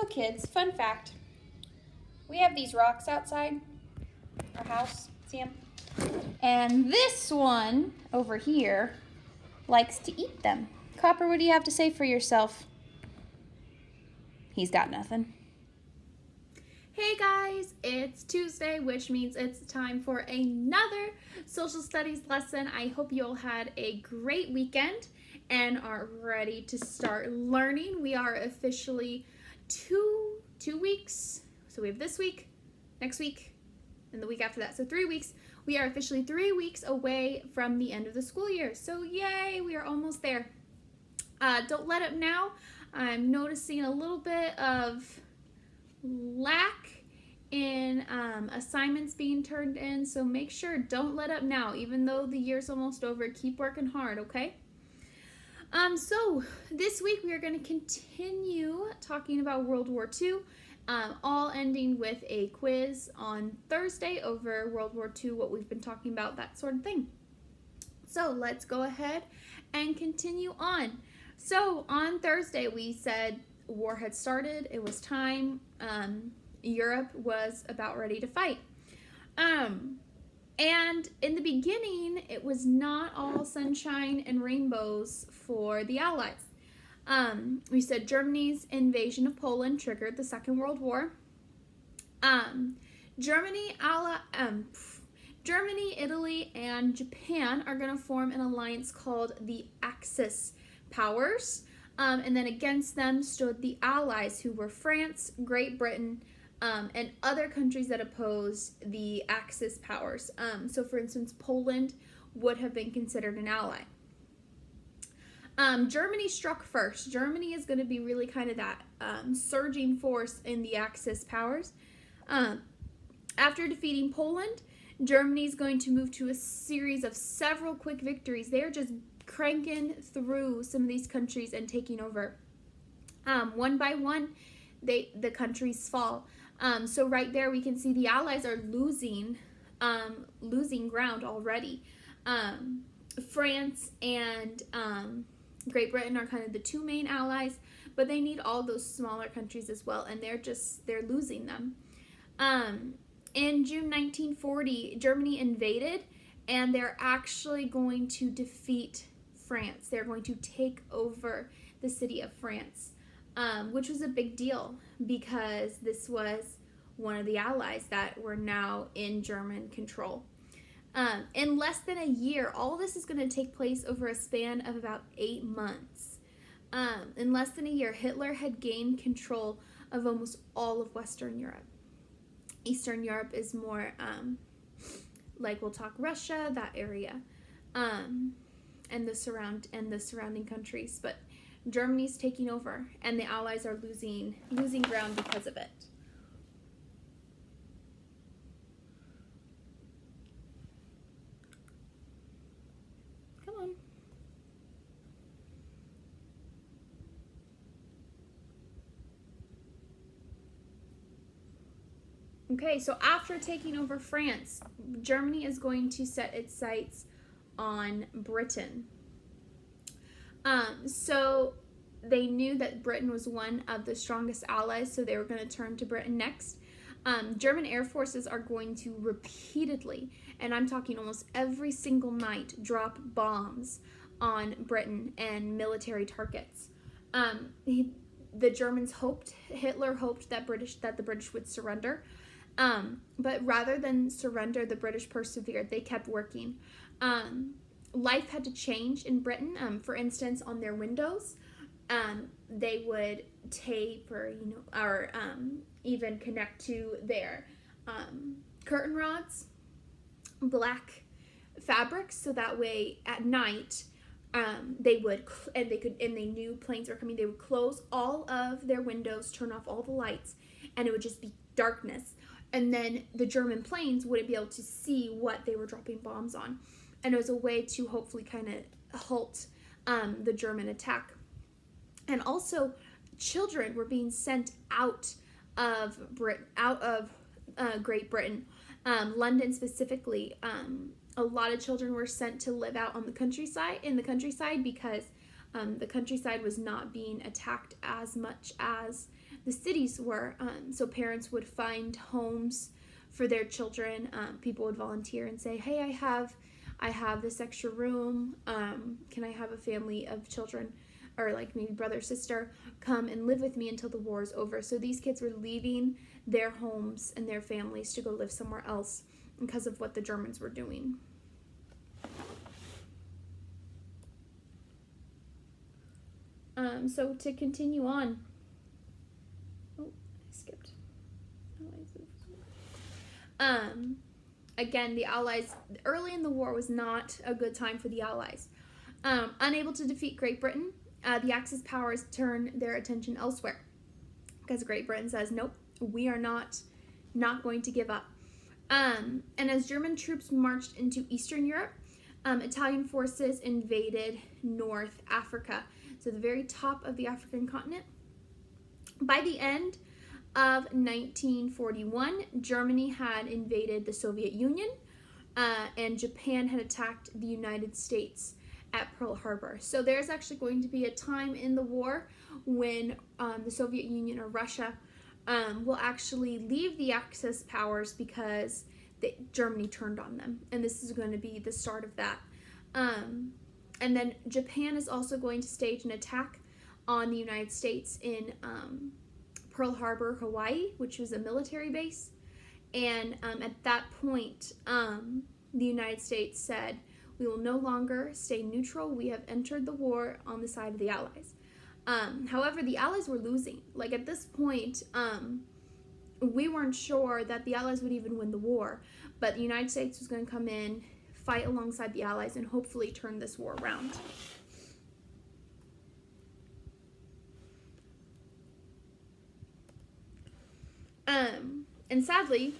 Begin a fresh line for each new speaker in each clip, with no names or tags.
kids, fun fact. We have these rocks outside our house. See them? And this one over here likes to eat them. Copper, what do you have to say for yourself? He's got nothing.
Hey guys, it's Tuesday, which means it's time for another social studies lesson. I hope you all had a great weekend and are ready to start learning. We are officially two weeks. So we have this week, next week, and the week after that. So 3 weeks. We are officially 3 weeks away from the end of the school year. So yay, we are almost there. Don't let up now. I'm noticing a little bit of lack in assignments being turned in, so make sure, don't let up now. Even though the year's almost over, keep working hard, okay? So this week we are going to continue talking about World War II, all ending with a quiz on Thursday over World War II, what we've been talking about, that sort of thing. So let's go ahead and continue on. So on Thursday we said war had started, it was time, Europe was about ready to fight. And in the beginning, it was not all sunshine and rainbows for the Allies. We said Germany's invasion of Poland triggered the Second World War. Germany, Italy, and Japan are going to form an alliance called the Axis powers. And then against them stood the Allies, who were France, Great Britain, and other countries that opposed the Axis powers. So for instance, Poland would have been considered an ally. Germany struck first. Germany is going to be really kind of that surging force in the Axis powers. After defeating Poland, Germany is going to move to a series of several quick victories. They're just cranking through some of these countries and taking over. One by one, the countries fall. So right there we can see the Allies are losing ground already. France and Great Britain are kind of the two main allies, but they need all those smaller countries as well, and they're losing them. In June 1940, Germany invaded, and they're actually going to defeat France. They're going to take over the city of France, which was a big deal because this was one of the allies that were now in German control. In less than a year, all this is going to take place over a span of about 8 months. In less than a year, Hitler had gained control of almost all of Western Europe. Eastern Europe is more like we'll talk Russia, that area, and the surrounding countries. But Germany's taking over, and the Allies are losing ground because of it. Come on. Okay, so after taking over France, Germany is going to set its sights on Britain. So they knew that Britain was one of the strongest allies, so they were going to turn to Britain next. German air forces are going to repeatedly, and I'm talking almost every single night, drop bombs on Britain and military targets. The Germans Hitler hoped that the British would surrender. But rather than surrender, the British persevered. They kept working. Life had to change in Britain. For instance, on their windows, they would tape or even connect to their curtain rods black fabrics, so that way at night they knew planes were coming. They would close all of their windows, turn off all the lights, and it would just be darkness. And then the German planes wouldn't be able to see what they were dropping bombs on. And it was a way to hopefully kind of halt the German attack. And also, children were being sent out of Great Britain. London specifically, a lot of children were sent to live out on the countryside, because The countryside was not being attacked as much as the cities were. So parents would find homes for their children. People would volunteer and say, hey, I have this extra room. Can I have a family of children, or like maybe brother, sister, come and live with me until the war is over? So these kids were leaving their homes and their families to go live somewhere else because of what the Germans were doing. So to continue on, I skipped. Again, the Allies, early in the war was not a good time for the Allies. Unable to defeat Great Britain, the Axis powers turn their attention elsewhere, because Great Britain says, nope, we are not going to give up. And as German troops marched into Eastern Europe, Italian forces invaded North Africa, so the very top of the African continent. By the end of 1941, Germany had invaded the Soviet Union, and Japan had attacked the United States at Pearl Harbor. So there's actually going to be a time in the war when the Soviet Union or Russia will actually leave the Axis powers because Germany turned on them, and this is going to be the start of that. And then Japan is also going to stage an attack on the United States in Pearl Harbor, Hawaii, which was a military base. And at that point, the United States said, we will no longer stay neutral. We have entered the war on the side of the Allies. However, the Allies were losing. Like at this point, we weren't sure that the Allies would even win the war, but the United States was going to come in, fight alongside the Allies, and hopefully turn this war around. And sadly,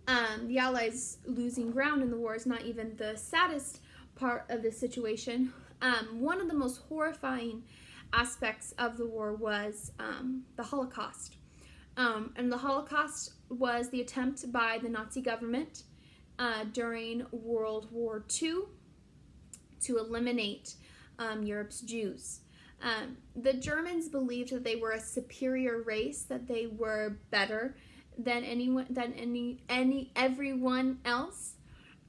the Allies losing ground in the war is not even the saddest part of the situation. One of the most horrifying aspects of the war was the Holocaust. And the Holocaust was the attempt by the Nazi government during World War II to eliminate Europe's Jews. The Germans believed that they were a superior race, that they were better than everyone else,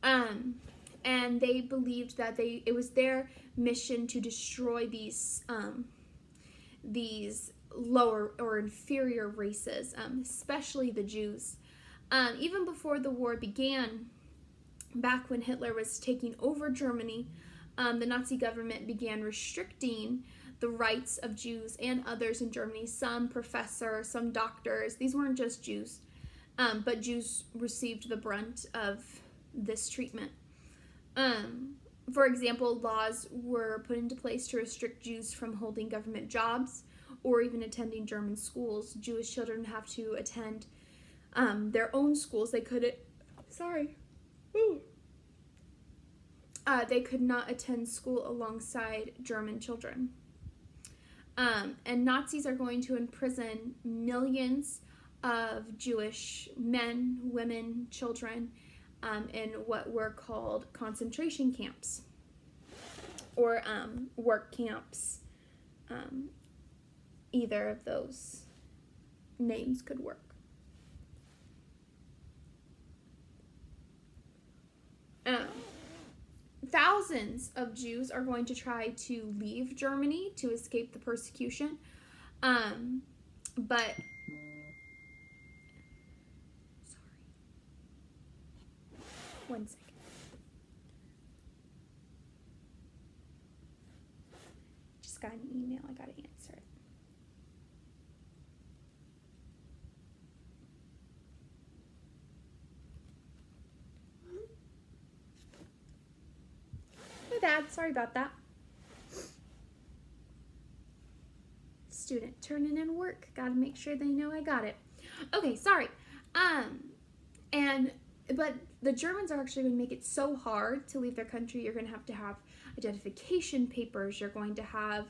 and they believed that it was their mission to destroy these lower or inferior races, especially the Jews. Even before the war began, back when Hitler was taking over Germany, the Nazi government began restricting the rights of Jews and others in Germany. Some professors, some doctors, these weren't just Jews, but Jews received the brunt of this treatment. For example, laws were put into place to restrict Jews from holding government jobs or even attending German schools. Jewish children have to attend their own schools. They couldn't, they could not attend school alongside German children. And Nazis are going to imprison millions of Jewish men, women, children in what were called concentration camps or work camps. Either of those names could work. Thousands of Jews are going to try to leave Germany to escape the persecution, but one second. Just got an email. I gotta answer it. My bad. Sorry about that. Student turning in work. Gotta make sure they know I got it. Okay, sorry. But the Germans are actually going to make it so hard to leave their country. You're going to have identification papers. You're going to have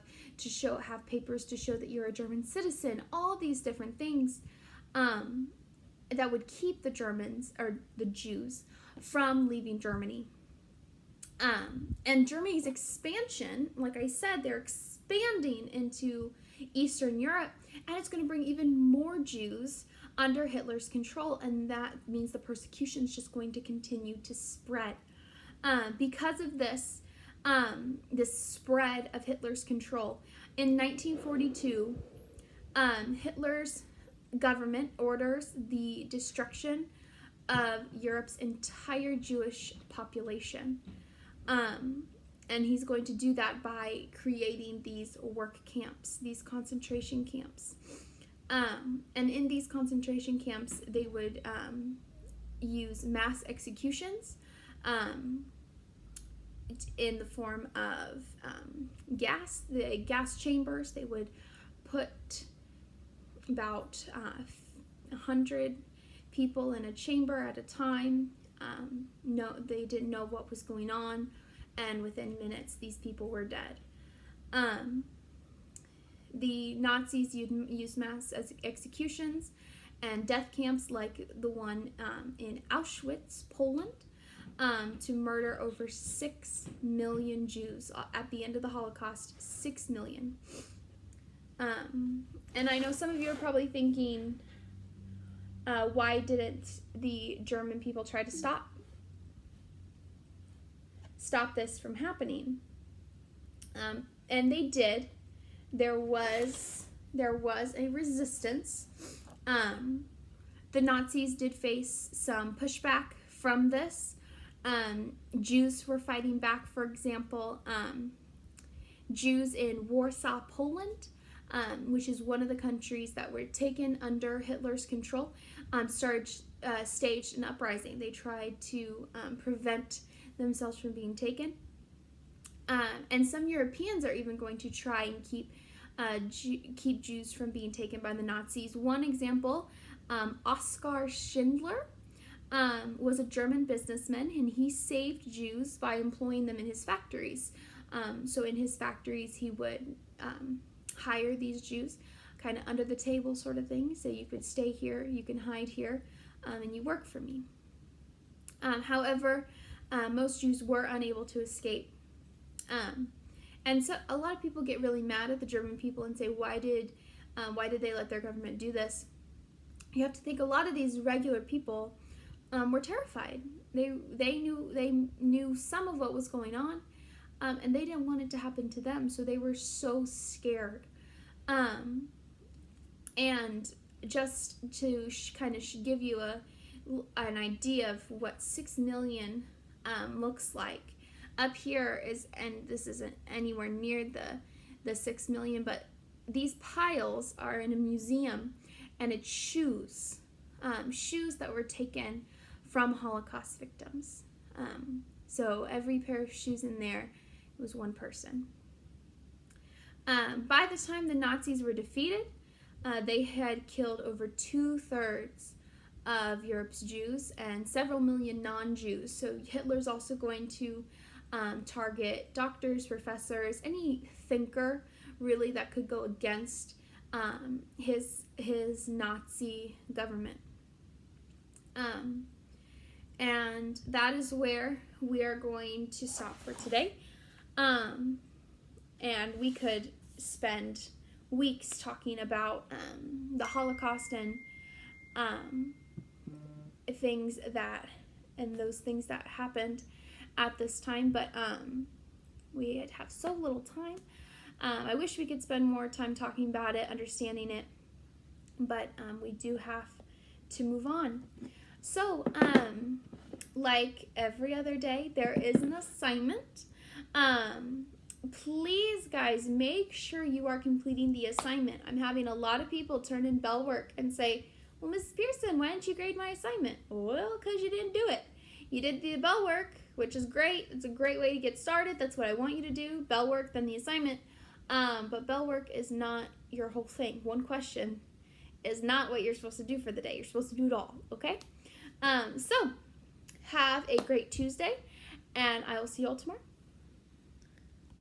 papers to show that you're a German citizen. All these different things that would keep the Germans or the Jews from leaving Germany. And Germany's expansion, like I said, they're expanding into Eastern Europe, and it's going to bring even more Jews under Hitler's control, and that means the persecution is just going to continue to spread. Because of this, this spread of Hitler's control, in 1942, Hitler's government orders the destruction of Europe's entire Jewish population. And he's going to do that by creating these work camps, these concentration camps. And in these concentration camps, they would use mass executions in the form of gas, the gas chambers. They would put about 100 people in a chamber at a time. No, they didn't know what was going on, and within minutes, these people were dead. The Nazis used mass executions and death camps like the one in Auschwitz, Poland, to murder over 6 million Jews. At the end of the Holocaust, 6 million. And I know some of you are probably thinking, why didn't the German people try to stop this from happening? And they did. There was a resistance. The Nazis did face some pushback from this. Jews were fighting back. For example, Jews in Warsaw, Poland, which is one of the countries that were taken under Hitler's control, staged an uprising. They tried to prevent themselves from being taken. And some Europeans are even going to try and keep Jews from being taken by the Nazis. One example, Oskar Schindler was a German businessman, and he saved Jews by employing them in his factories. So in his factories, he would hire these Jews kind of under the table sort of thing. So you could stay here, you can hide here, and you work for me. However, most Jews were unable to escape. And so a lot of people get really mad at the German people and say, why did they let their government do this? You have to think a lot of these regular people were terrified. They knew some of what was going on, and they didn't want it to happen to them, so they were so scared. And just to kind of give you an idea of what 6 million looks like, up here is, and this isn't anywhere near the 6 million, but these piles are in a museum, and it's shoes that were taken from Holocaust victims. So every pair of shoes in there was one person. By the time the Nazis were defeated, they had killed over 2/3 of Europe's Jews and several million non-Jews. So Hitler's also going to target doctors, professors, any thinker really that could go against his Nazi government. And that is where we are going to stop for today. And we could spend weeks talking about the Holocaust and those things that happened at this time, but we have so little time. I wish we could spend more time talking about it, understanding it, but we do have to move on. So, like every other day, there is an assignment. Please, guys, make sure you are completing the assignment. I'm having a lot of people turn in bell work and say, well, Mrs. Pearson, why didn't you grade my assignment? Well, because you didn't do it. You did the bell work, which is great. It's a great way to get started. That's what I want you to do. Bell work, then the assignment. But bell work is not your whole thing. One question is not what you're supposed to do for the day. You're supposed to do it all, okay? So, have a great Tuesday, and I will see you all tomorrow.